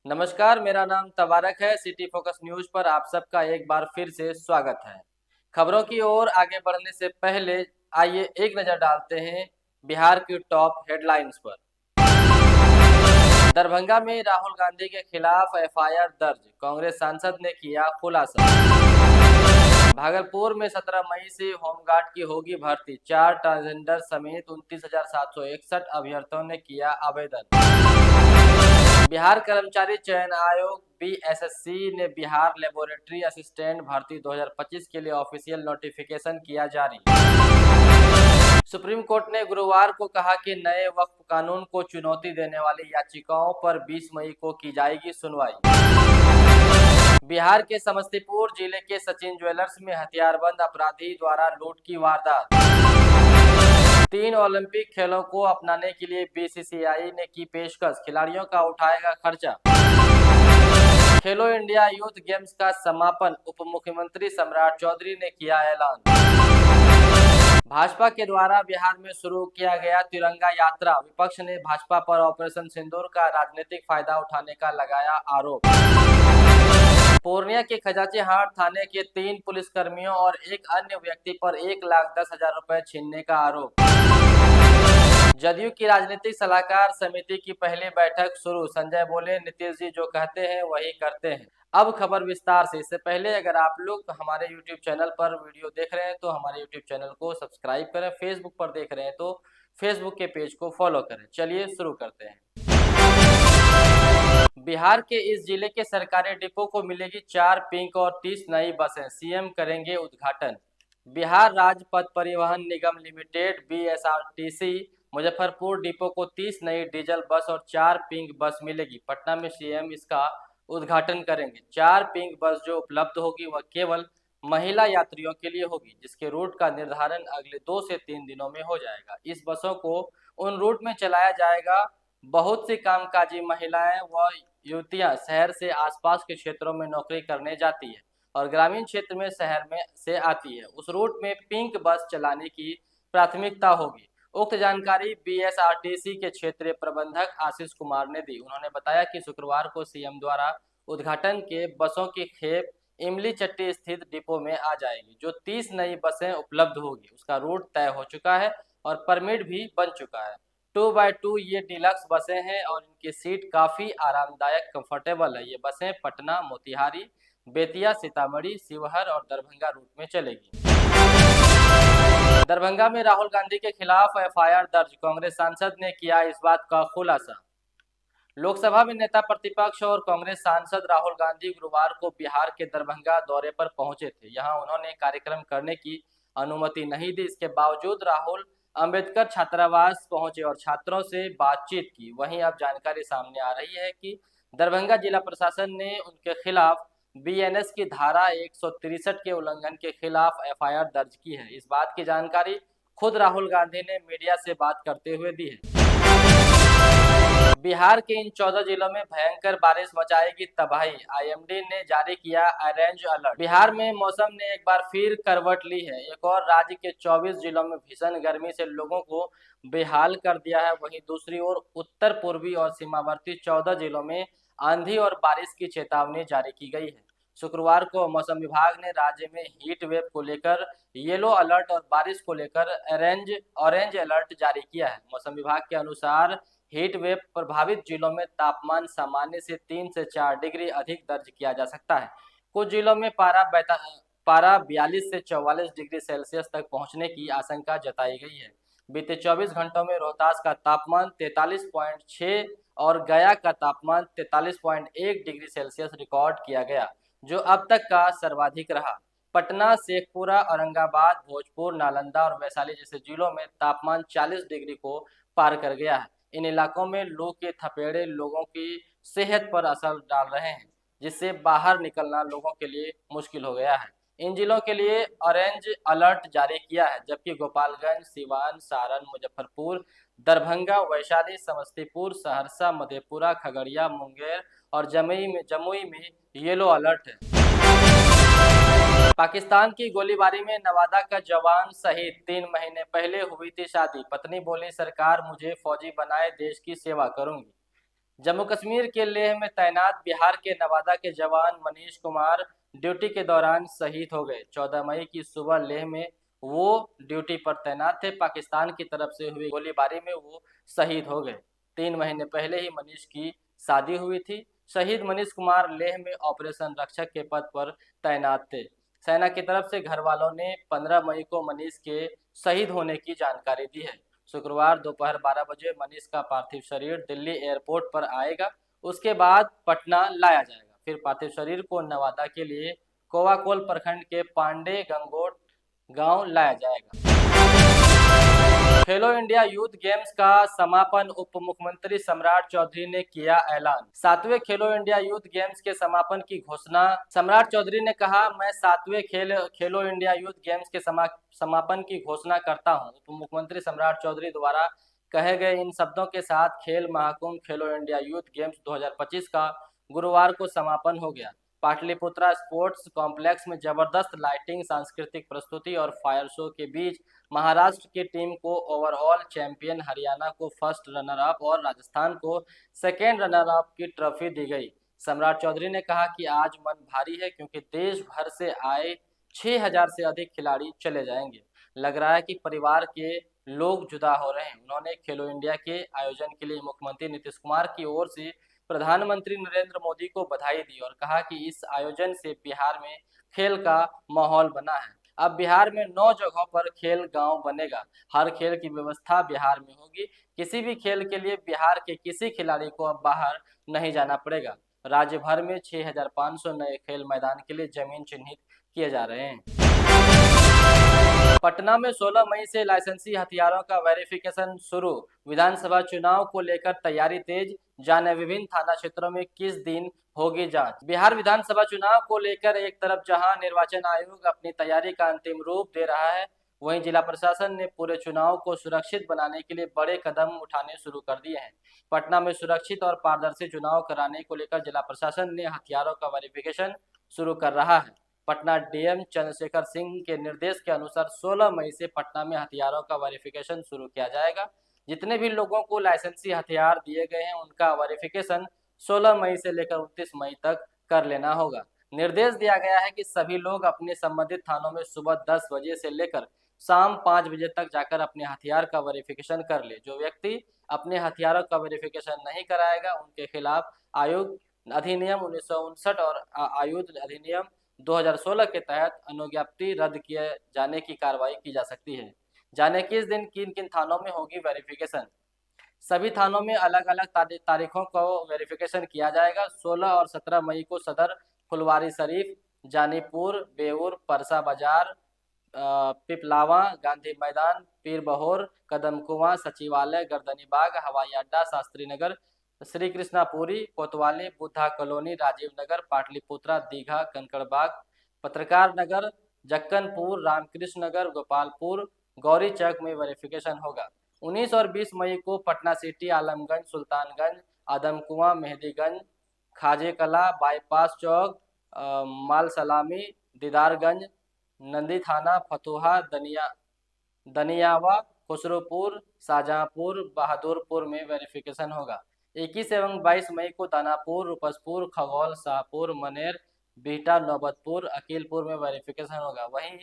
नमस्कार, मेरा नाम तबारक है। सिटी फोकस न्यूज पर आप सबका एक बार फिर से स्वागत है। खबरों की ओर आगे बढ़ने से पहले आइए एक नजर डालते हैं बिहार की टॉप हेडलाइंस पर। दरभंगा में राहुल गांधी के खिलाफ एफआईआर दर्ज, कांग्रेस सांसद ने किया खुलासा। भागलपुर में 17 मई से होमगार्ड की होगी भर्ती, 4 ट्रांसजेंडर समेत 29,761 अभ्यर्थियों ने किया आवेदन। बिहार कर्मचारी चयन आयोग बीएसएससी ने बिहार लेबोरेटरी असिस्टेंट भर्ती 2025 के लिए ऑफिशियल नोटिफिकेशन किया जारी। सुप्रीम कोर्ट ने गुरुवार को कहा कि नए वक्फ कानून को चुनौती देने वाली याचिकाओं पर 20 मई को की जाएगी सुनवाई। बिहार के समस्तीपुर जिले के सचिन ज्वेलर्स में हथियारबंद अपराधी द्वारा लूट की वारदात। 3 ओलंपिक खेलों को अपनाने के लिए बीसीसीआई ने की पेशकश, खिलाड़ियों का उठाएगा खर्चा। खेलो इंडिया यूथ गेम्स का समापन, उप मुख्यमंत्री सम्राट चौधरी ने किया ऐलान। भाजपा के द्वारा बिहार में शुरू किया गया तिरंगा यात्रा, विपक्ष ने भाजपा पर ऑपरेशन सिंदूर का राजनीतिक फायदा उठाने का लगाया आरोप। पूर्णिया के खजाची हाट थाने के 3 पुलिसकर्मियों और एक अन्य व्यक्ति पर 1,10,000 रुपए छीनने का आरोप। जदयू की राजनीतिक सलाहकार समिति की पहली बैठक शुरू, संजय बोले नीतीश जी जो कहते हैं वही करते हैं। अब खबर विस्तार से। इससे पहले अगर आप लोग हमारे YouTube चैनल पर वीडियो देख रहे हैं तो हमारे YouTube चैनल को सब्सक्राइब करें, फेसबुक पर देख रहे हैं तो फेसबुक के पेज को फॉलो करें। चलिए शुरू करते हैं। बिहार के इस जिले के सरकारी डिपो को मिलेगी 4 पिंक और 30 नई बसें, सीएम करेंगे उद्घाटन। बिहार राज्य पथ परिवहन निगम लिमिटेड बीएसआरटीसी मुजफ्फरपुर डिपो को 30 नई डीजल बस और 4 पिंक बस मिलेगी। पटना में सीएम इसका उद्घाटन करेंगे। 4 पिंक बस जो उपलब्ध होगी वह केवल महिला यात्रियों के लिए होगी, जिसके रूट का निर्धारण अगले 2 से 3 दिनों में हो जाएगा। इस बसों को उन रूट में चलाया जाएगा। बहुत सी कामकाजी महिलाएं व युवतियां शहर से आसपास के क्षेत्रों में नौकरी करने जाती है और ग्रामीण क्षेत्र में शहर में से आती है। उस रूट में पिंक बस चलाने की प्राथमिकता होगी। उक्त जानकारी बीएसआरटीसी के क्षेत्रीय प्रबंधक आशीष कुमार ने दी। उन्होंने बताया कि शुक्रवार को सीएम द्वारा उद्घाटन के बसों की खेप इमली चट्टी स्थित डिपो में आ जाएगी। जो 30 नई बसें उपलब्ध होगी उसका रूट तय हो चुका है और परमिट भी बन चुका है। 2x2 ये डिलक्स बसें हैं और इनकी सीट काफी आरामदायक कंफर्टेबल है। ये बसें पटना, मोतिहारी, बेतिया, सीतामढ़ी, शिवहर और दरभंगा रूट में चलेगी। दरभंगा में राहुल गांधी के खिलाफ एफआईआर दर्ज, कांग्रेस सांसद ने किया इस बात का खुलासा। लोकसभा में नेता प्रतिपक्ष और कांग्रेस सांसद राहुल गांधी गुरुवार को बिहार के दरभंगा दौरे पर पहुंचे थे। यहां उन्होंने कार्यक्रम करने की अनुमति नहीं दी। इसके बावजूद राहुल अंबेडकर छात्रावास पहुंचे और छात्रों से बातचीत की। वहीं अब जानकारी सामने आ रही है कि दरभंगा जिला प्रशासन ने उनके खिलाफ बीएनएस की धारा 163 के उल्लंघन के खिलाफ एफआईआर दर्ज की है। इस बात की जानकारी खुद राहुल गांधी ने मीडिया से बात करते हुए दी है। बिहार के इन 14 जिलों में भयंकर बारिश मचाएगी तबाही, आईएमडी ने जारी किया ऑरेंज अलर्ट। बिहार में मौसम ने एक बार फिर करवट ली है। एक और राज्य के 24 जिलों में भीषण गर्मी से लोगों को बेहाल कर दिया है। वहीं दूसरी ओर उत्तर पूर्वी और सीमावर्ती 14 जिलों में आंधी और बारिश की चेतावनी जारी की गई है। शुक्रवार को मौसम विभाग ने राज्य में हीट वेव को लेकर येलो अलर्ट और बारिश को लेकर ऑरेंज अलर्ट जारी किया है। मौसम विभाग के अनुसार हीट वेव प्रभावित जिलों में तापमान सामान्य से 3 से 4 डिग्री अधिक दर्ज किया जा सकता है। कुछ जिलों में पारा 42 से 44 डिग्री सेल्सियस तक पहुंचने की आशंका जताई गई है। बीते 24 घंटों में रोहतास का तापमान 43.6 और गया का तापमान 43.1 डिग्री सेल्सियस रिकॉर्ड किया गया, जो अब तक का सर्वाधिक रहा। पटना, शेखपुरा, औरंगाबाद, भोजपुर, नालंदा और वैशाली जैसे जिलों में तापमान 40 डिग्री को पार कर गया है। इन इलाकों में लू के थपेड़े लोगों की सेहत पर असर डाल रहे हैं, जिससे बाहर निकलना लोगों के लिए मुश्किल हो गया है। इन जिलों के लिए ऑरेंज अलर्ट जारी किया है, जबकि गोपालगंज, सिवान, सारण, मुजफ्फरपुर, दरभंगा, वैशाली, समस्तीपुर, सहरसा, मधेपुरा, खगड़िया, मुंगेर और जमुई में येलो अलर्ट है। पाकिस्तान की गोलीबारी में नवादा का जवान शहीद, 3 महीने पहले हुई थी शादी। पत्नी बोली सरकार मुझे फौजी बनाए, देश की सेवा करूंगी। जम्मू कश्मीर के लेह में तैनात बिहार के नवादा के जवान मनीष कुमार ड्यूटी के दौरान शहीद हो गए। 14 मई की सुबह लेह में वो ड्यूटी पर तैनात थे। पाकिस्तान की तरफ से हुई गोलीबारी में वो शहीद हो गए। 3 महीने पहले ही मनीष की शादी हुई थी। शहीद मनीष कुमार लेह में ऑपरेशन रक्षक के पद पर तैनात थे। सेना की तरफ से घर वालों ने 15 मई को मनीष के शहीद होने की जानकारी दी है। शुक्रवार दोपहर 12 बजे मनीष का पार्थिव शरीर दिल्ली एयरपोर्ट पर आएगा। उसके बाद पटना लाया जाएगा। फिर पार्थिव शरीर को नवादा के लिए कोवाकोल प्रखंड के पांडे गंगोट गांव लाया जाएगा। खेलो इंडिया यूथ गेम्स का समापन उप मुख्यमंत्री सम्राट चौधरी ने किया ऐलान। 7वें खेलो इंडिया यूथ गेम्स के समापन की घोषणा सम्राट चौधरी ने कहा, मैं 7वें खेलो इंडिया यूथ गेम्स के समापन की घोषणा करता हूं। उप मुख्यमंत्री सम्राट चौधरी द्वारा कहे गए इन शब्दों के साथ खेल महाकुंभ खेलो इंडिया यूथ गेम्स 2025 का गुरुवार को समापन हो गया। पाटलिपुत्रा स्पोर्ट्स कॉम्प्लेक्स में जबरदस्त लाइटिंग, सांस्कृतिक प्रस्तुति और फायर शो के बीच महाराष्ट्र की टीम को ओवरऑल चैंपियन, हरियाणा को फर्स्ट रनर अप और राजस्थान को सेकेंड रनर अप की ट्रॉफी दी गई। सम्राट चौधरी ने कहा कि आज मन भारी है क्योंकि देश भर से आए 6000 से अधिक खिलाड़ी चले जाएंगे। लग रहा है कि परिवार के लोग जुदा हो रहे हैं। उन्होंने खेलो इंडिया के आयोजन के लिए मुख्यमंत्री नीतीश कुमार की ओर से प्रधानमंत्री नरेंद्र मोदी को बधाई दी और कहा कि इस आयोजन से बिहार में खेल का माहौल बना है। अब बिहार में 9 जगहों पर खेल गांव बनेगा। हर खेल की व्यवस्था बिहार में होगी। किसी भी खेल के लिए बिहार के किसी खिलाड़ी को अब बाहर नहीं जाना पड़ेगा। राज्य भर में 6500 नए खेल मैदान के लिए जमीन चिन्हित किए जा रहे हैं। पटना में 16 मई से लाइसेंसी हथियारों का वेरिफिकेशन शुरू। विधानसभा चुनाव को लेकर तैयारी तेज। जाने विभिन्न थाना क्षेत्रों में किस दिन होगी जांच। बिहार विधानसभा चुनाव को लेकर एक तरफ जहां निर्वाचन आयोग अपनी तैयारी का अंतिम रूप दे रहा है, वहीं जिला प्रशासन ने पूरे चुनाव को सुरक्षित बनाने के लिए बड़े कदम उठाने शुरू कर दिए हैं। पटना में सुरक्षित और पारदर्शी चुनाव कराने को लेकर जिला प्रशासन ने हथियारों का वेरिफिकेशन शुरू कर रहा है। पटना डीएम चंद्रशेखर सिंह के निर्देश के अनुसार 16 मई से पटना में हथियारों का वेरिफिकेशन शुरू किया जाएगा। जितने भी लोगों को लाइसेंसी हथियार दिए गए हैं उनका वेरिफिकेशन 16 मई से लेकर 29 मई तक कर लेना होगा। निर्देश दिया गया है कि सभी लोग अपने संबंधित थानों में सुबह 10 बजे से लेकर शाम 5 बजे तक जाकर अपने हथियार का वेरिफिकेशन कर ले। जो व्यक्ति अपने हथियारों का वेरिफिकेशन नहीं कराएगा उनके खिलाफ आयुध अधिनियम 1959 और आयुध अधिनियम 2016 के तहत अनुज्ञप्ति रद्द किए जाने की कार्रवाई की जा सकती है। जाने किस दिन किन किन थानों में होगी वेरिफिकेशन। सभी थानों में अलग अलग तारीखों को वेरिफिकेशन किया जाएगा। 16 और 17 मई को सदर, फुलवारी शरीफ, जानीपुर, बेऊर, परसा बाजार, पिपलावा, गांधी मैदान, पीर बहोर, कदम कुआं, सचिवालय, गर्दनीबाग, हवाई अड्डा, शास्त्री नगर, श्री कृष्णापुरी, कोतवाली, बुद्धा कॉलोनी, राजीव नगर, पाटलिपुत्रा, दीघा, कंकड़बाग, पत्रकार नगर, जक्कनपुर, रामकृष्ण नगर, गोपालपुर, गौरी चौक में वेरिफिकेशन होगा। 19 और 20 मई को पटना सिटी, आलमगंज, सुल्तानगंज, आदमकुआं, मेहदीगंज, खाजे कला, बाईपास चौक, माल सलामी, दीदारगंज, नंदी थाना, फतुहा, दनियावा, खुसरोपुर, शाहजहांपुर, बहादुरपुर में वेरिफिकेशन होगा। 21 एवं 22 मई को दानापुर, रूपसपुर, खगौल, शाहपुर, मनेर, बिहटा, नौबतपुर, अकीलपुर में वेरिफिकेशन होगा। वहीं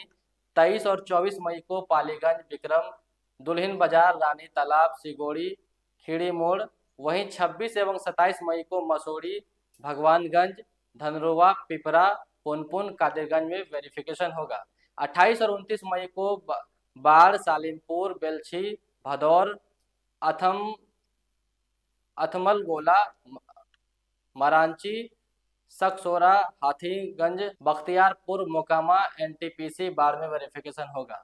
23 और 24 मई को पालीगंज, विक्रम, दुल्हिन बाजार, रानी तालाब, सिगोड़ी, खीड़ी मोड़। वहीं 26 एवं 27 मई को मसूरी, भगवानगंज, धनरुआ, पिपरा, पुनपुन, कादिरगंज में वेरिफिकेशन होगा। 28 और 29 मई को बाढ़, सालिमपुर, बेलछी, भदौर, अथमल गोला, मरांची, सकसोरा, हाथीगंज, बख्तियारपुर, मोकामा, एनटीपीसी बाढ़ में वेरिफिकेशन होगा।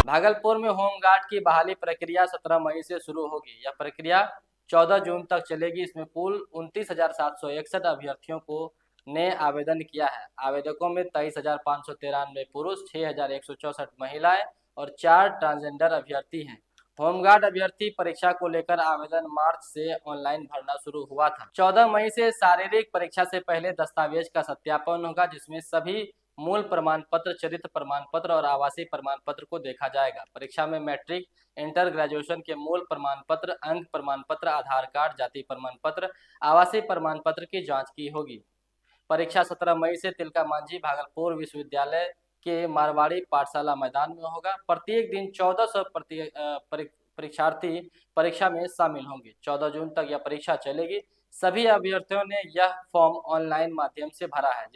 भागलपुर में होमगार्ड की बहाली प्रक्रिया 17 मई से शुरू होगी। यह प्रक्रिया 14 जून तक चलेगी। इसमें कुल 29,761 अभ्यर्थियों को ने आवेदन किया है। आवेदकों में 23,593 पुरुष, 6,164 महिलाएं और 4 ट्रांसजेंडर अभ्यर्थी हैं। होमगार्ड अभ्यर्थी परीक्षा को लेकर आवेदन मार्च से ऑनलाइन भरना शुरू हुआ था। 14 मई से शारीरिक परीक्षा से पहले दस्तावेज का सत्यापन होगा, जिसमें सभी मूल प्रमाण पत्र, चरित्र प्रमाण पत्र और आवासीय प्रमाण पत्र को देखा जाएगा। परीक्षा में मैट्रिक, इंटर, ग्रेजुएशन के मूल प्रमाण पत्र, अंक प्रमाण पत्र, आधार कार्ड, जाति प्रमाण पत्र, आवासीय प्रमाण पत्र की जांच की होगी। परीक्षा 17 मई से तिलका मांझी भागलपुर विश्वविद्यालय के मारवाड़ी पाठशाला मैदान में होगा। प्रत्येक दिन 1400 परीक्षार्थी परीक्षा में शामिल होंगे। 14 जून तक यह परीक्षा चलेगी। सभी अभ्यर्थियों ने यह फॉर्म ऑनलाइन माध्यम से भरा है,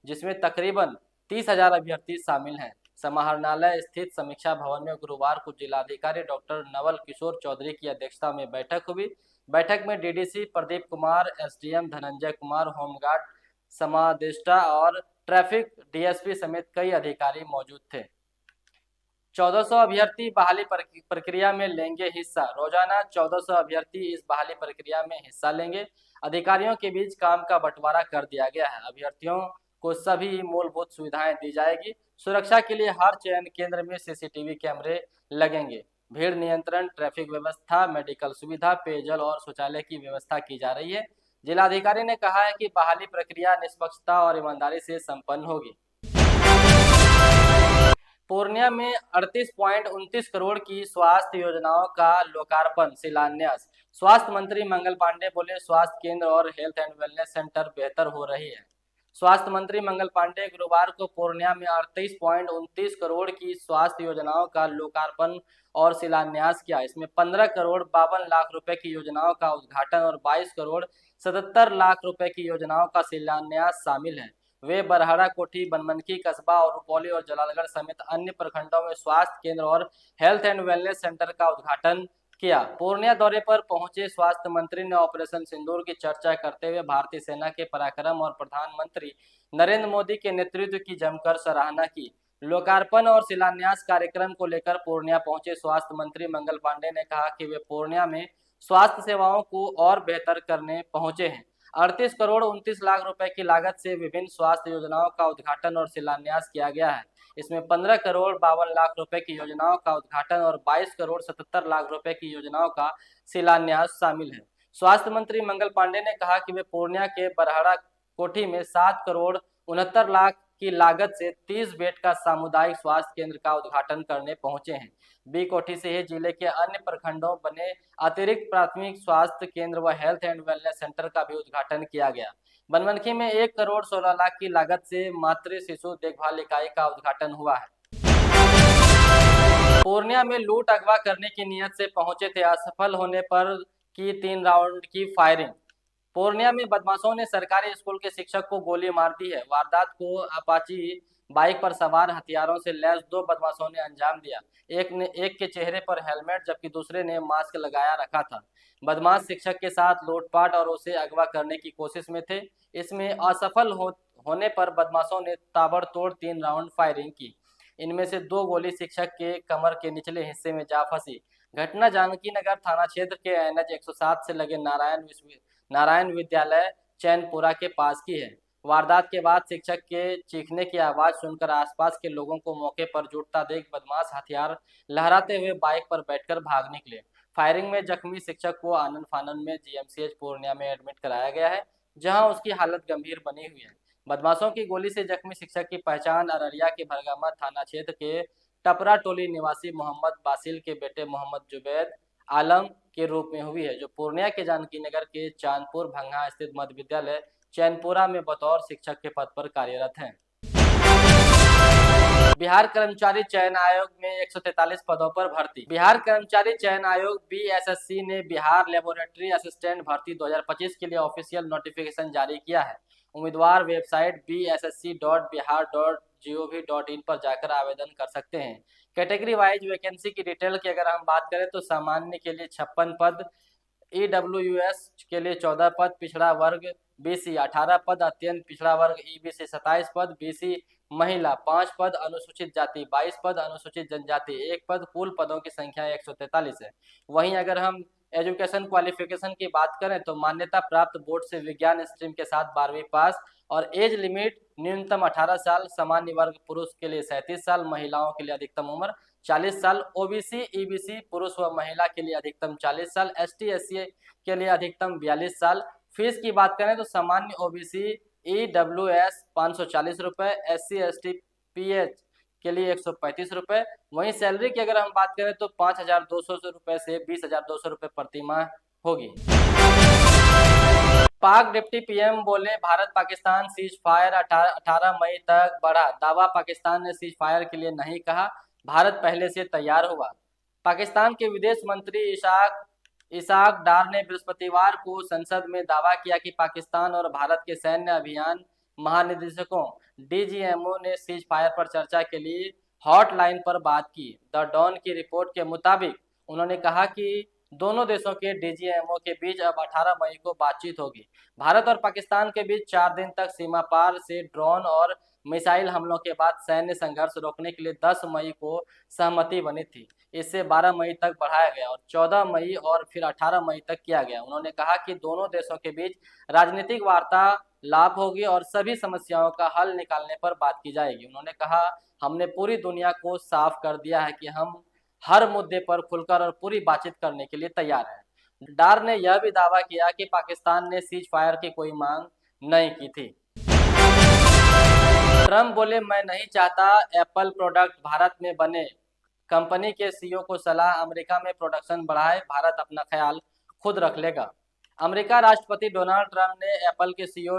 जिसमें तकरीबन 30,000 अभ्यर्थी शामिल हैं। समाहरणालय स्थित समीक्षा भवन में गुरुवार को जिलाधिकारी डॉक्टर नवल किशोर चौधरी की अध्यक्षता में बैठक हुई। बैठक में DDC Pradeep Kumar, SDM Dhananjay Kumar, home guard समादेष्टा और ट्रैफिक डीएसपी समेत कई अधिकारी मौजूद थे। 1400 अभ्यर्थी बहाली प्रक्रिया में लेंगे हिस्सा। रोजाना 1400 अभ्यर्थी इस बहाली प्रक्रिया में हिस्सा लेंगे। अधिकारियों के बीच काम का बंटवारा कर दिया गया है। अभ्यर्थियों को सभी मूलभूत सुविधाएं दी जाएगी। सुरक्षा के लिए हर चयन केंद्र में सीसीटीवी कैमरे लगेंगे। भीड़ नियंत्रण, ट्रैफिक व्यवस्था, मेडिकल सुविधा, पेयजल और शौचालय की व्यवस्था की जा रही है। जिलाधिकारी ने कहा है कि बहाली प्रक्रिया निष्पक्षता और ईमानदारी से संपन्न होगी। पूर्णिया में 38.29 करोड़ की स्वास्थ्य योजनाओं का लोकार्पण शिलान्यास। स्वास्थ्य मंत्री मंगल पांडे बोले, स्वास्थ्य केंद्र और हेल्थ एंड वेलनेस सेंटर बेहतर हो रही है। स्वास्थ्य मंत्री मंगल पांडे गुरुवार को पूर्णिया में 38.29 करोड़ की स्वास्थ्य योजनाओं का लोकार्पण और शिलान्यास किया। इसमें 15 करोड़ 52 लाख रुपए की योजनाओं का उद्घाटन और 22 करोड़ 77 लाख रुपए की योजनाओं का शिलान्यास शामिल है। वे बरहड़ा, कोठी, बनमनखी कस्बा और रुपौली और जलालगढ़ समेत अन्य प्रखंडों में स्वास्थ्य केंद्र और हेल्थ एंड वेलनेस सेंटर का उद्घाटन किया। पूर्णिया दौरे पर पहुंचे स्वास्थ्य मंत्री ने ऑपरेशन सिंदूर की चर्चा करते हुए भारतीय सेना के पराक्रम और प्रधानमंत्री नरेंद्र मोदी के नेतृत्व की जमकर सराहना की। लोकार्पण और शिलान्यास कार्यक्रम को लेकर पूर्णिया पहुंचे स्वास्थ्य मंत्री मंगल पांडे ने कहा कि वे पूर्णिया में स्वास्थ्य सेवाओं को और बेहतर करने पहुंचे हैं। 38 करोड़ 29 लाख रुपए की लागत से विभिन्न स्वास्थ्य योजनाओं का उद्घाटन और शिलान्यास किया गया है। इसमें 15 करोड़ 52 लाख रुपए की योजनाओं का उद्घाटन और 22 करोड़ 77 लाख रुपए की योजनाओं का शिलान्यास शामिल है। स्वास्थ्य मंत्री मंगल पांडे ने कहा कि वे पूर्णिया के बरहड़ा कोठी में 7 करोड़ 69 लाख की लागत से 30 बेड का सामुदायिक स्वास्थ्य केंद्र का उद्घाटन करने पहुंचे हैं। बी कोठी से ही जिले के अन्य प्रखंडों बने अतिरिक्त प्राथमिक स्वास्थ्य केंद्र व हेल्थ एंड वेलनेस सेंटर का भी उद्घाटन किया गया। बनमनखी में 1 करोड़ 16 लाख की लागत से मातृ शिशु देखभाल इकाई का उद्घाटन हुआ है। पूर्णिया में लूट अगवा करने की नियत से पहुंचे थे, असफल होने पर की 3 राउंड की फायरिंग। पूर्णिया में बदमाशों ने सरकारी स्कूल के शिक्षक को गोली मार दी है। वारदात को अपाची बाइक पर सवार हथियारों से लैस 2 बदमाशों ने अंजाम दिया। एक के चेहरे पर हेलमेट जबकि दूसरे ने मास्क लगाया रखा था। बदमाश शिक्षक के साथ लूटपाट और उसे अगवा करने की कोशिश में थे। इसमें असफल होने पर बदमाशों ने ताबड़तोड़ 3 राउंड फायरिंग की। इनमें से 2 गोली शिक्षक के कमर के निचले हिस्से में जा फंसी। घटना जानकी नगर थाना क्षेत्र के NH 107 से लगे नारायण विद्यालय चैनपुरा के पास की है। वारदात के बाद शिक्षक के चीखने की आवाज सुनकर आसपास के लोगों को मौके पर जुटता देख बदमाश हथियार लहराते हुए बाइक पर बैठकर भाग निकले। फायरिंग में जख्मी शिक्षक को आनन फानन में GMCH पूर्णिया में एडमिट कराया गया है, जहां उसकी हालत गंभीर बनी हुई है। बदमाशों की गोली से जख्मी शिक्षक की पहचान अररिया के भरगामा थाना क्षेत्र के टपरा टोली निवासी मोहम्मद बासिल के बेटे मोहम्मद जुबैद आलम के रूप में हुई है, जो पूर्णिया के जानकी नगर के चांदपुर भंगा स्थित मध्य विद्यालय चैनपुरा में बतौर शिक्षक के पद पर कार्यरत हैं। बिहार कर्मचारी चयन आयोग में 143 पदों पर भर्ती। बिहार कर्मचारी चयन आयोग BSSC ने बिहार लेबोरेटरी असिस्टेंट भर्ती 2025 के लिए ऑफिशियल नोटिफिकेशन जारी किया है। उम्मीदवार वेबसाइट bssc.bihar.gov.in पर जाकर आवेदन कर सकते हैं। कैटेगरी वाइज वैकेंसी की डिटेल की अगर हम बात करें तो सामान्य के लिए 56 पद, EWS के लिए 14 पद, पिछड़ा वर्ग BC 18 पद, अत्यंत पिछड़ा वर्ग EBC 27 पद, BC महिला 5 पद, अनुसूचित जाति 22 पद, अनुसूचित जनजाति 1 पद। कुल पदों की संख्या 143 है। वहीं अगर हम एजुकेशन क्वालिफिकेशन की बात करें तो मान्यता प्राप्त बोर्ड से विज्ञान स्ट्रीम के साथ 12वीं पास और एज लिमिट न्यूनतम 18 साल। सामान्य वर्ग पुरुष के लिए 37 साल, महिलाओं के लिए अधिकतम उम्र 40 साल। OBC EBC पुरुष व महिला के लिए अधिकतम 40 साल, ST SC के लिए अधिकतम 42 साल। फीस की बात करें तो सामान्य OBC EWS 540 रुपये, SC ST PH के लिए 135 रुपये। वहीं सैलरी की अगर हम बात करें तो 5,200 रुपये से 20,200 रुपये प्रति माह होगी। पाक डिप्टी पीएम बोले भारत पाकिस्तान सीज फायर 18 मई तक बढ़ा। दावा, पाकिस्तान ने सीज फायर के लिए नहीं कहा, भारत पहले से तैयार हुआ। पाकिस्तान के विदेश मंत्री इसाक डार ने बृहस्पतिवार को संसद में दावा किया कि पाकिस्तान और भारत के सैन्य अभियान महानिदेशकों DGMO ने सीज फायर पर चर्चा के लिए हॉटलाइन पर बात की। द डॉन की रिपोर्ट के मुताबिक उन्होंने कहा कि दोनों देशों के DGMO के बीच अब 18 मई को बातचीत होगी। भारत और पाकिस्तान के बीच 4 दिन तक सीमा पार से ड्रोन और मिसाइल हमलों के बाद सैन्य संघर्ष रोकने के लिए 10 मई को सहमति बनी थी। इससे 12 मई तक बढ़ाया गया और 14 मई और फिर 18 मई तक किया गया। उन्होंने कहा कि दोनों देशों के बीच राजनीतिक वार्तालाप होगी और सभी समस्याओं का हल निकालने पर बात की जाएगी। उन्होंने कहा, हमने पूरी दुनिया को साफ कर दिया है कि हम हर मुद्दे पर खुलकर और पूरी बातचीत करने के लिए तैयार है। डार ने यह भी दावा किया कि पाकिस्तान ने सीज फायर की कोई मांग नहीं की थी। ट्रंप बोले, मैं नहीं चाहता एप्पल प्रोडक्ट भारत में बने। कंपनी के CEO को सलाह, अमेरिका में प्रोडक्शन बढ़ाए, भारत अपना ख्याल खुद रख लेगा। अमेरिका राष्ट्रपति डोनाल्ड ट्रंप ने एप्पल के CEO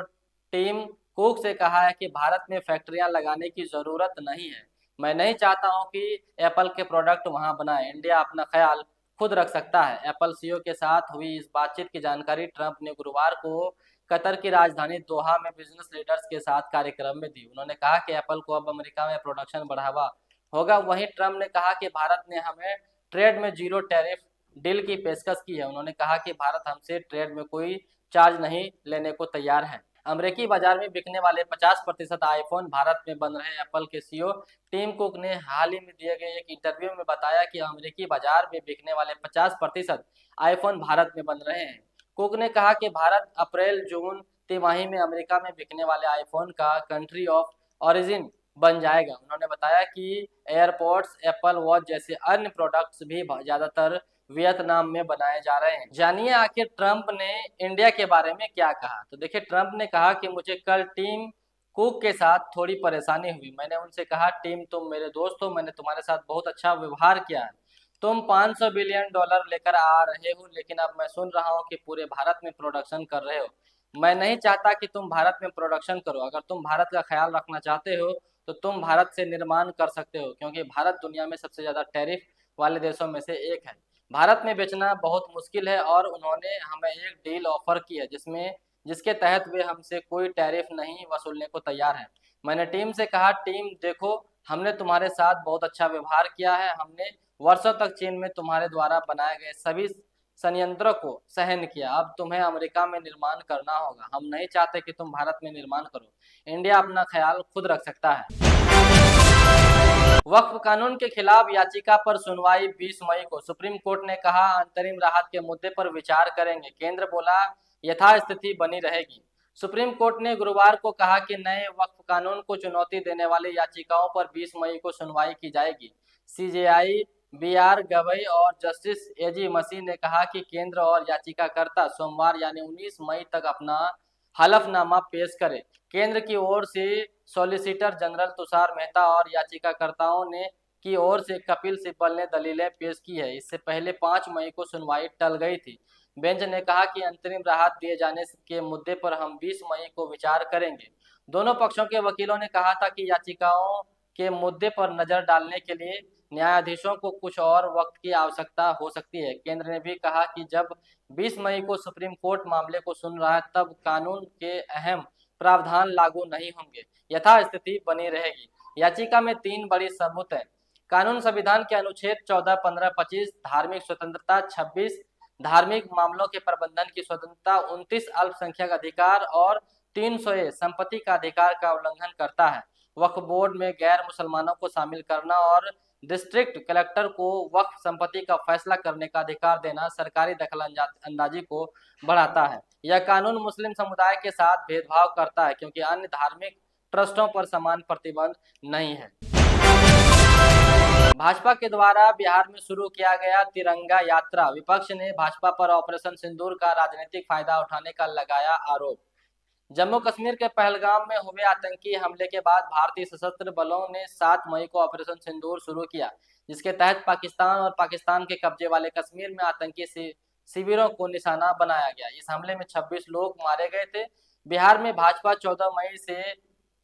टिम कुक से कहा है कि भारत में फैक्ट्रियां लगाने की जरूरत नहीं है। मैं नहीं चाहता हूं कि एप्पल के प्रोडक्ट वहां बनाए, इंडिया अपना ख्याल खुद रख सकता है। एप्पल CEO के साथ हुई इस बातचीत की जानकारी ट्रंप ने गुरुवार को कतर की राजधानी दोहा में बिजनेस लीडर्स के साथ कार्यक्रम में दी। उन्होंने कहा कि एप्पल को अब अमेरिका में प्रोडक्शन बढ़ावा होगा। वहीं ट्रंप ने कहा कि भारत ने हमें ट्रेड में 0 टैरिफ डील की पेशकश की है। उन्होंने कहा कि भारत हमसे ट्रेड में कोई चार्ज नहीं लेने को तैयार है। अमेरिकी बाजार में बिकने वाले 50% आईफोन भारत में बन रहे। एप्पल के CEO टिम कुक ने हाल ही में दिए गए एक इंटरव्यू में बताया कि अमेरिकी बाजार में बिकने वाले 50% आईफोन भारत में बन रहे हैं। कुक ने कहा कि भारत अप्रैल-जून तिमाही में अमेरिका में बिकने वाले आईफोन का कंट्री ऑफ ओरिजिन बन जाएगा। उन्होंने बताया कि एयरपोर्ट्स, एप्पल वॉच जैसे अन्य प्रोडक्ट्स भी ज्यादातर वियतनाम में बनाए जा रहे हैं। जानिए आखिर ट्रंप ने इंडिया के बारे में क्या कहा। तो देखिए, ट्रंप ने कहा कि मुझे कल टीम कुक के साथ थोड़ी परेशानी हुई। मैंने उनसे कहा, टीम तुम मेरे दोस्त हो, मैंने तुम्हारे साथ बहुत अच्छा व्यवहार किया है, तुम $500 बिलियन लेकर आ रहे हो, लेकिन अब मैं सुन रहा हूँ कि पूरे भारत में प्रोडक्शन कर रहे हो। मैं नहीं चाहता कि तुम भारत में प्रोडक्शन करो। अगर तुम भारत का ख्याल रखना चाहते हो तो तुम भारत से निर्माण कर सकते हो, क्योंकि भारत दुनिया में सबसे ज़्यादा टैरिफ वाले देशों में से एक है। भारत में बेचना बहुत मुश्किल है और उन्होंने हमें एक डील ऑफर की है जिसके तहत वे हमसे कोई टैरिफ नहीं वसूलने को तैयार है। मैंने टीम से कहा, टीम देखो, हमने तुम्हारे साथ बहुत अच्छा व्यवहार किया है, हमने वर्षों तक चीन में तुम्हारे द्वारा बनाए गए सभी संयंत्रों को सहन किया, अब तुम्हें अमेरिका में निर्माण करना होगा। हम नहीं चाहते कि तुम भारत में निर्माण करो, इंडिया अपना ख्याल खुद रख सकता है। वक्फ कानून के खिलाफ याचिका पर सुनवाई 20 मई को। सुप्रीम कोर्ट ने कहा, अंतरिम राहत के मुद्दे पर विचार करेंगे। केंद्र बोला, यथास्थिति बनी रहेगी। सुप्रीम कोर्ट ने गुरुवार को कहा कि नए वक्फ कानून को चुनौती देने वाली याचिकाओं पर 20 मई को सुनवाई की जाएगी। CJI BR गवई और जस्टिस AG मसीह ने कहा कि केंद्र और याचिकाकर्ता सोमवार यानी 19 मई तक अपना हलफनामा पेश करें। केंद्र की ओर से सॉलिसिटर जनरल तुषार मेहता और याचिकाकर्ताओं ने की ओर से कपिल सिब्बल ने दलीलें पेश की है। इससे पहले 5 मई को सुनवाई टल गई थी। बेंच ने कहा कि अंतरिम राहत दिए जाने के मुद्दे पर हम 20 मई को विचार करेंगे। दोनों पक्षों के वकीलों ने कहा था कि याचिकाओं के मुद्दे पर नजर डालने के लिए न्यायाधीशों को कुछ और वक्त की आवश्यकता हो सकती है। केंद्र ने भी कहा कि जब 20 मई को सुप्रीम कोर्ट मामले को सुन रहा है, तब कानून के अहम प्रावधान लागू नहीं होंगे, यथास्थिति बनी रहेगी। याचिका में 3 बड़ी सबूत हैं। कानून संविधान के अनुच्छेद 14, 15, 25, धार्मिक स्वतंत्रता 26, धार्मिक मामलों के प्रबंधन की स्वतंत्रता 29, अल्पसंख्यक अधिकार और 300 संपत्ति का अधिकार का उल्लंघन करता है। वक्फ बोर्ड में गैर मुसलमानों को शामिल करना और डिस्ट्रिक्ट कलेक्टर को वक्फ संपत्ति का फैसला करने का अधिकार देना सरकारी दखल अंदाजी को बढ़ाता है। यह कानून मुस्लिम समुदाय के साथ भेदभाव करता है, क्योंकि अन्य धार्मिक ट्रस्टों पर समान प्रतिबंध नहीं है। भाजपा के द्वारा बिहार में शुरू किया गया तिरंगा यात्रा। विपक्ष ने भाजपा पर ऑपरेशन सिंदूर का राजनीतिक फायदा उठाने का लगाया आरोप। जम्मू कश्मीर के पहलगाम में हुए आतंकी हमले के बाद भारतीय सशस्त्र बलों ने 7 मई को ऑपरेशन सिंदूर शुरू किया, जिसके तहत पाकिस्तान और पाकिस्तान के कब्जे वाले कश्मीर में आतंकी शिविरों को निशाना बनाया गया। इस हमले में 26 लोग मारे गए थे। बिहार में भाजपा 14 मई से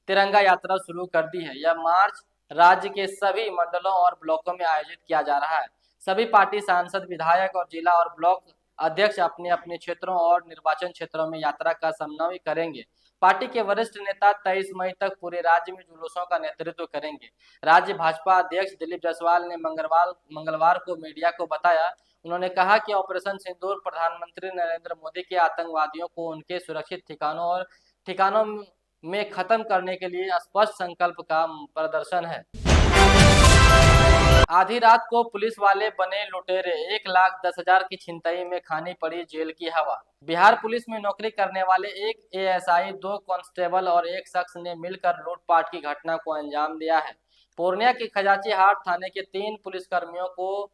तिरंगा यात्रा शुरू कर दी है। यह मार्च राज्य के सभी मंडलों और ब्लॉकों में आयोजित किया जा रहा है। सभी पार्टी सांसद, विधायक और जिला और ब्लॉक अध्यक्ष अपने अपने क्षेत्रों और निर्वाचन क्षेत्रों में यात्रा का समन्वय करेंगे। पार्टी के वरिष्ठ नेता 23 मई तक पूरे राज्य में जुलूसों का नेतृत्व करेंगे। राज्य भाजपा अध्यक्ष दिलीप जायसवाल ने मंगलवार को मीडिया को बताया। उन्होंने कहा कि ऑपरेशन सिंदूर प्रधानमंत्री नरेंद्र मोदी के आतंकवादियों को उनके सुरक्षित ठिकानों में खत्म करने के लिए स्पष्ट संकल्प का प्रदर्शन है। आधी रात को पुलिस वाले बने लुटेरे, 1,10,000 की छिनतई में खानी पड़ी जेल की हवा। बिहार पुलिस में नौकरी करने वाले एक एएसआई, 2 कांस्टेबल और एक शख्स ने मिलकर लूटपाट की घटना को अंजाम दिया है। पूर्णिया के खजाची हाट थाने के 3 पुलिसकर्मियों को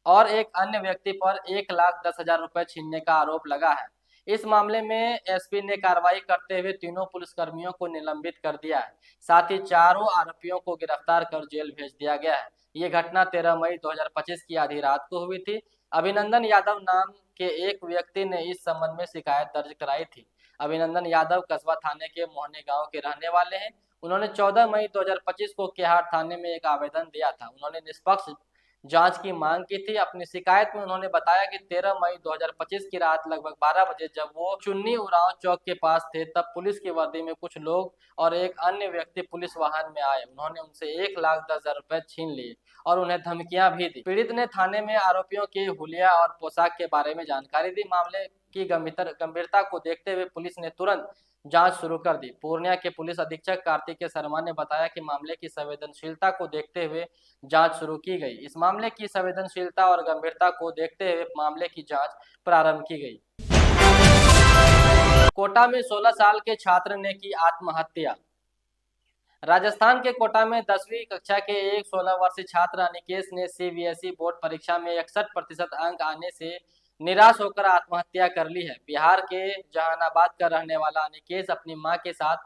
और एक अन्य व्यक्ति पर 1,10,000 रुपए छीनने का आरोप लगा है। इस मामले में एसपी ने कार्रवाई करते हुए तीनों पुलिसकर्मियों को निलंबित कर दिया है। साथ ही चारों आरोपियों को गिरफ्तार कर जेल भेज दिया गया है। ये घटना 13 मई 2025 की आधी रात को हुई थी। अभिनंदन यादव नाम के एक व्यक्ति ने इस संबंध में शिकायत दर्ज कराई थी। अभिनंदन यादव कस्बा थाने के मोहने गांव के रहने वाले हैं। उन्होंने 14 मई 2025 को केहाट थाने में एक आवेदन दिया था। उन्होंने निष्पक्ष जांच की मांग की थी। अपनी शिकायत में उन्होंने बताया कि 13 मई 2025 की रात लगभग 12 बजे जब वो चुन्नी उरांव चौक के पास थे, तब पुलिस की वर्दी में कुछ लोग और एक अन्य व्यक्ति पुलिस वाहन में आए। उन्होंने उनसे 1,10,000 रुपए छीन लिए और उन्हें धमकियां भी दी। पीड़ित ने थाने में आरोपियों के हुलिया और पोशाक के बारे में जानकारी दी। मामले की गंभीरता को देखते हुए पुलिस ने तुरंत जांच शुरू कर दी। पूर्णिया के पुलिस अधीक्षक कार्तिकेय शर्मा ने बताया कि मामले की संवेदनशीलता को देखते हुए जांच शुरू की गई। इस मामले की संवेदनशीलता और गंभीरता को देखते हुए मामले की जांच प्रारंभ की गई। कोटा में 16 साल के छात्र ने की आत्महत्या। राजस्थान के कोटा में 10वीं कक्षा के एक 16 वर्षीय छात्र अनिकेश ने सीबीएसई बोर्ड परीक्षा में 61% अंक आने से निराश होकर आत्महत्या कर ली है। बिहार के जहानाबाद का रहने वाला अनिकेश अपनी मां के साथ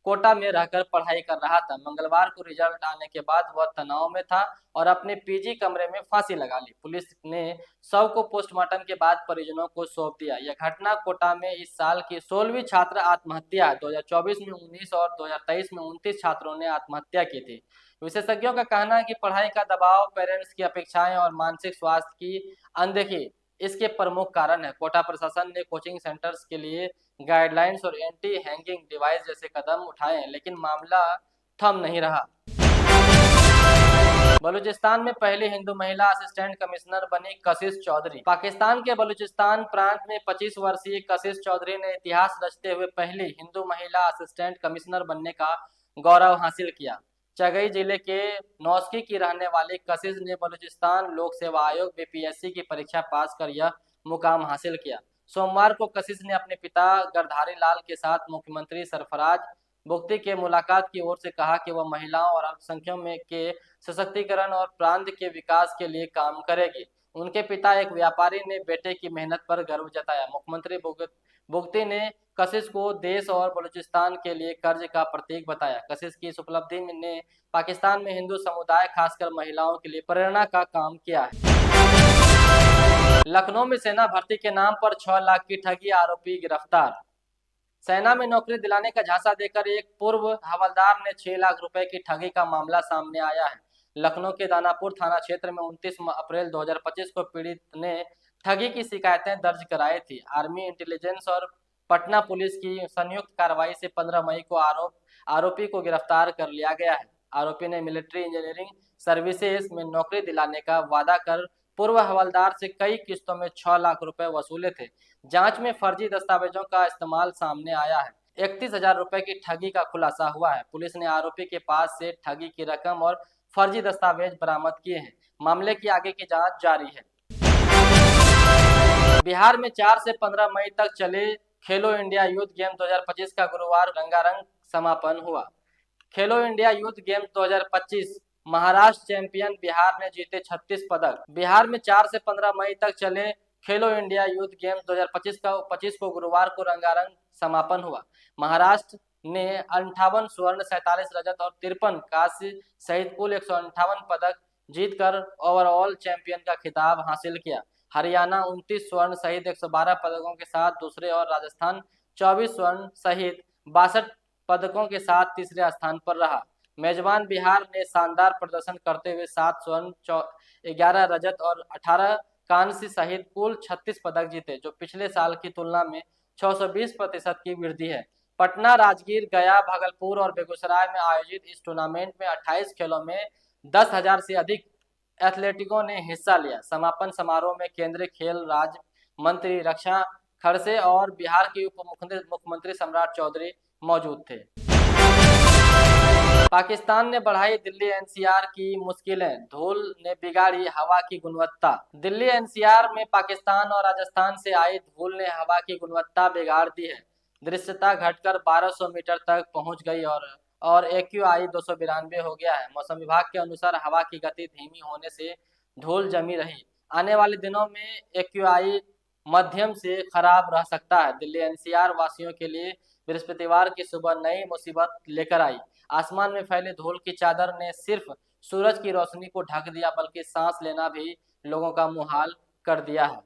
कोटा में रहकर पढ़ाई कर रहा था। मंगलवार को रिजल्ट आने के बाद वह तनाव में था और अपने पीजी कमरे में फांसी लगा ली। पुलिस ने शव को पोस्टमार्टम के बाद परिजनों को सौंप दिया। यह घटना कोटा में इस साल की 16वीं छात्र आत्महत्या है। 2024 में 19 और 2023 में 29 छात्रों ने आत्महत्या की थी। विशेषज्ञों का कहना है कि पढ़ाई का दबाव, पेरेंट्स की अपेक्षाएं और मानसिक स्वास्थ्य की अनदेखी इसके प्रमुख कारण है। कोटा प्रशासन ने कोचिंग सेंटर्स के लिए गाइडलाइंस और एंटी हैंगिंग डिवाइस जैसे कदम उठाए हैं, लेकिन मामला थम नहीं रहा। बलूचिस्तान में पहली हिंदू महिला असिस्टेंट कमिश्नर बनी कशिश चौधरी। पाकिस्तान के बलूचिस्तान प्रांत में 25 वर्षीय कशिश चौधरी ने इतिहास रचते हुए पहली हिंदू महिला असिस्टेंट कमिश्नर बनने का गौरव हासिल किया। चगई जिले के नौसकी की रहने वाली कशिश ने बलूचिस्तान लोक सेवा आयोग बीपीएससी की परीक्षा पास कर यह मुकाम हासिल किया। सोमवार को कशिश ने अपने पिता गरधारी लाल के साथ मुख्यमंत्री सरफराज बुख्ती के मुलाकात की ओर से कहा कि वह महिलाओं और अल्पसंख्यकों में के सशक्तिकरण और प्रांत के विकास के लिए काम करेगी। उनके पिता एक व्यापारी ने बेटे की मेहनत पर गर्व जताया। मुख्यमंत्री बुख्ती ने कशिश को देश और बलूचिस्तान के लिए कर्ज का प्रतीक बताया। कशिश की इस उपलब्धि ने पाकिस्तान में हिंदू समुदाय, खासकर महिलाओं के लिए प्रेरणा का काम किया है। लखनऊ में सेना भर्ती के नाम पर 6 लाख की ठगी, आरोपी गिरफ्तार। सेना में नौकरी दिलाने का झांसा देकर एक पूर्व हवलदार ने 6 लाख रुपए की ठगी का मामला सामने आया है। लखनऊ के दानापुर थाना क्षेत्र में 29 अप्रैल 2025 को पीड़ित ने ठगी की शिकायतें दर्ज कराई थी। आर्मी इंटेलिजेंस और पटना पुलिस की संयुक्त कार्रवाई से 15 मई को आरोपी को गिरफ्तार कर लिया गया है। आरोपी ने मिलिट्री इंजीनियरिंग सर्विसेज में नौकरी दिलाने का वादा कर पूर्व हवलदार से कई किस्तों में 6 लाख रुपए वसूले थे। जांच में फर्जी दस्तावेजों का इस्तेमाल सामने आया है। 31,000 रुपए की ठगी का खुलासा हुआ है। पुलिस ने आरोपी के पास से ठगी की रकम और फर्जी दस्तावेज बरामद किए हैं। मामले की आगे की जांच जारी है। बिहार में 4 से 15 मई तक चले खेलो इंडिया यूथ गेम 2025 का गुरुवार रंगारंग समापन हुआ। खेलो India youth game 2025 Maharashtra champion Bihar ने जीते 36 पदक। बिहार में 4 से 15 मई तक चले खेलो इंडिया यूथ गेम्स 2025 को गुरुवार को रंगारंग समापन हुआ। महाराष्ट्र ने 58 स्वर्ण, 47 रजत और 53 कांस्य सहित कुल 158 पदक जीतकर ओवरऑल चैंपियन का खिताब हासिल किया। हरियाणा 29 स्वर्ण सहित 112 पदकों के साथ दूसरे और राजस्थान 24 स्वर्ण सहित 62 पदकों के साथ तीसरे स्थान पर रहा। मेजबान बिहार ने शानदार प्रदर्शन करते हुए 7 स्वर्ण, 11 रजत और 18 कांस्य सहित कुल 36 पदक जीते, जो पिछले साल की तुलना में 620% की वृद्धि है। पटना, राजगीर, गया, भागलपुर और बेगूसराय में आयोजित इस टूर्नामेंट में 28 खेलों में 10,000 से अधिक एथलेटिकों ने हिस्सा लिया। समापन समारोह में केंद्रीय खेल राज्य मंत्री रक्षा खड़से और बिहार के उप मुख्यमंत्री सम्राट चौधरी मौजूद थे। पाकिस्तान ने बढ़ाई दिल्ली एनसीआर की मुश्किलें, धूल ने बिगाड़ी हवा की गुणवत्ता। दिल्ली एनसीआर में पाकिस्तान और राजस्थान से आई धूल ने हवा की गुणवत्ता बिगाड़ दी है। दृश्यता घटकर 1200 मीटर तक पहुंच गई और AQI 292 हो गया है। मौसम विभाग के अनुसार हवा की गति धीमी होने से धूल जमी रही। आने वाले दिनों में AQI मध्यम से खराब रह सकता है। दिल्ली एनसीआर वासियों के लिए बृहस्पतिवार की सुबह नई मुसीबत लेकर आई। आसमान में फैली धूल की चादर ने सिर्फ सूरज की रोशनी को ढक दिया, बल्कि सांस लेना भी लोगों का मुहाल कर दिया है।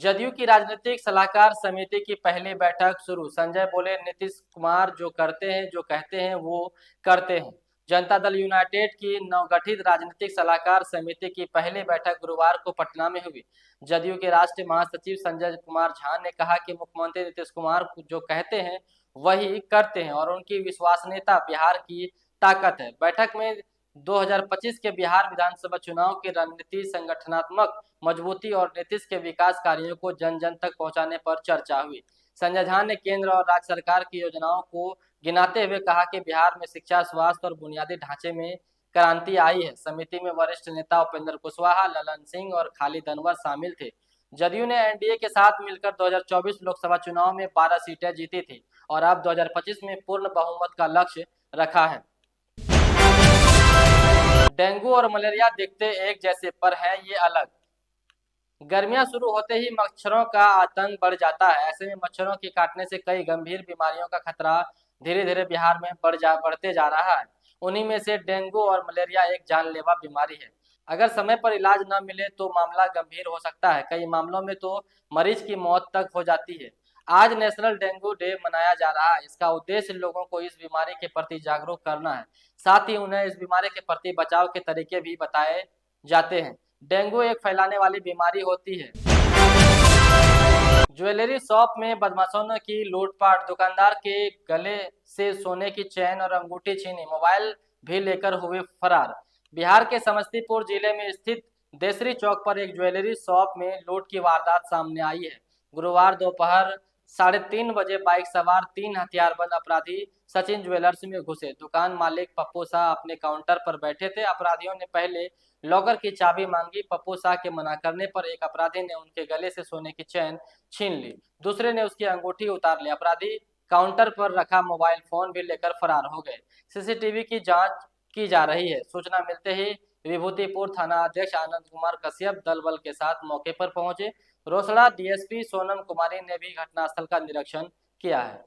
जदयू की राजनीतिक सलाहकार समिति की पहली बैठक शुरू। संजय बोले, नीतीश कुमार जो कहते हैं वो करते हैं। जनता दल यूनाइटेड की नवगठित राजनीतिक सलाहकार समिति की पहली बैठक गुरुवार को पटना में हुई। जदयू के राष्ट्रीय महासचिव संजय कुमार झा ने कहा कि मुख्यमंत्री नीतीश कुमार जो कहते हैं वही करते हैं और उनकी विश्वसनीयता बिहार की ताकत है। बैठक में 2025 के बिहार विधानसभा चुनाव की रणनीति, संगठनात्मक मजबूती और नीतीश के विकास कार्यों को जन जन तक पहुंचाने पर चर्चा हुई। संजय झा ने केंद्र और राज्य सरकार की योजनाओं को गिनाते हुए कहा कि बिहार में शिक्षा, स्वास्थ्य और बुनियादी ढांचे में क्रांति आई है। समिति में वरिष्ठ नेता उपेंद्र कुशवाहा, ललन सिंह और खालिद अनवर शामिल थे। जदयू ने एनडीए के साथ मिलकर 2024 लोकसभा चुनाव में 12 सीटें जीती थी और अब 2025 में पूर्ण बहुमत का लक्ष्य रखा है। डेंगू और मलेरिया दिखते एक जैसे पर है ये अलग। गर्मियां शुरू होते ही मच्छरों का आतंक बढ़ जाता है। ऐसे में मच्छरों के काटने से कई गंभीर बीमारियों का खतरा धीरे धीरे बिहार में बढ़ते जा रहा है। उन्हीं में से डेंगू और मलेरिया एक जानलेवा बीमारी है। अगर समय पर इलाज न मिले तो मामला गंभीर हो सकता है। कई मामलों में तो मरीज की मौत तक हो जाती है। आज नेशनल डेंगू डे मनाया जा रहा है। इसका उद्देश्य लोगों को इस बीमारी के प्रति जागरूक करना है, साथ ही उन्हें इस बीमारी के प्रति बचाव के तरीके भी बताए जाते हैं। डेंगू एक फैलाने वाली बीमारी होती है। ज्वेलरी शॉप में बदमाशों ने की लूटपाट, दुकानदार के गले से सोने की चेन और अंगूठी छीनी, मोबाइल भी लेकर हुए फरार। बिहार के समस्तीपुर जिले में स्थित देसरी चौक पर एक ज्वेलरी शॉप में लूट की वारदात सामने आई है। गुरुवार दोपहर 3:30 बजे बाइक सवार 3 हथियारबंद अपराधी सचिन ज्वेलर्स में घुसे। दुकान मालिक पप्पू शाह अपने काउंटर पर बैठे थे। अपराधियों ने पहले लॉकर की चाबी मांगी। पप्पू शाह के मना करने पर एक अपराधी ने उनके गले से सोने की चेन छीन ली, दूसरे ने उसकी अंगूठी उतार ली। अपराधी काउंटर पर रखा मोबाइल फोन भी लेकर फरार हो गए। सीसीटीवी की जांच की जा रही है। सूचना मिलते ही विभूतिपुर थाना अध्यक्ष आनंद कुमार कश्यप दल बल के साथ मौके पर पहुंचे। रोसड़ा डीएसपी सोनम कुमारी ने भी घटनास्थल का निरीक्षण किया है।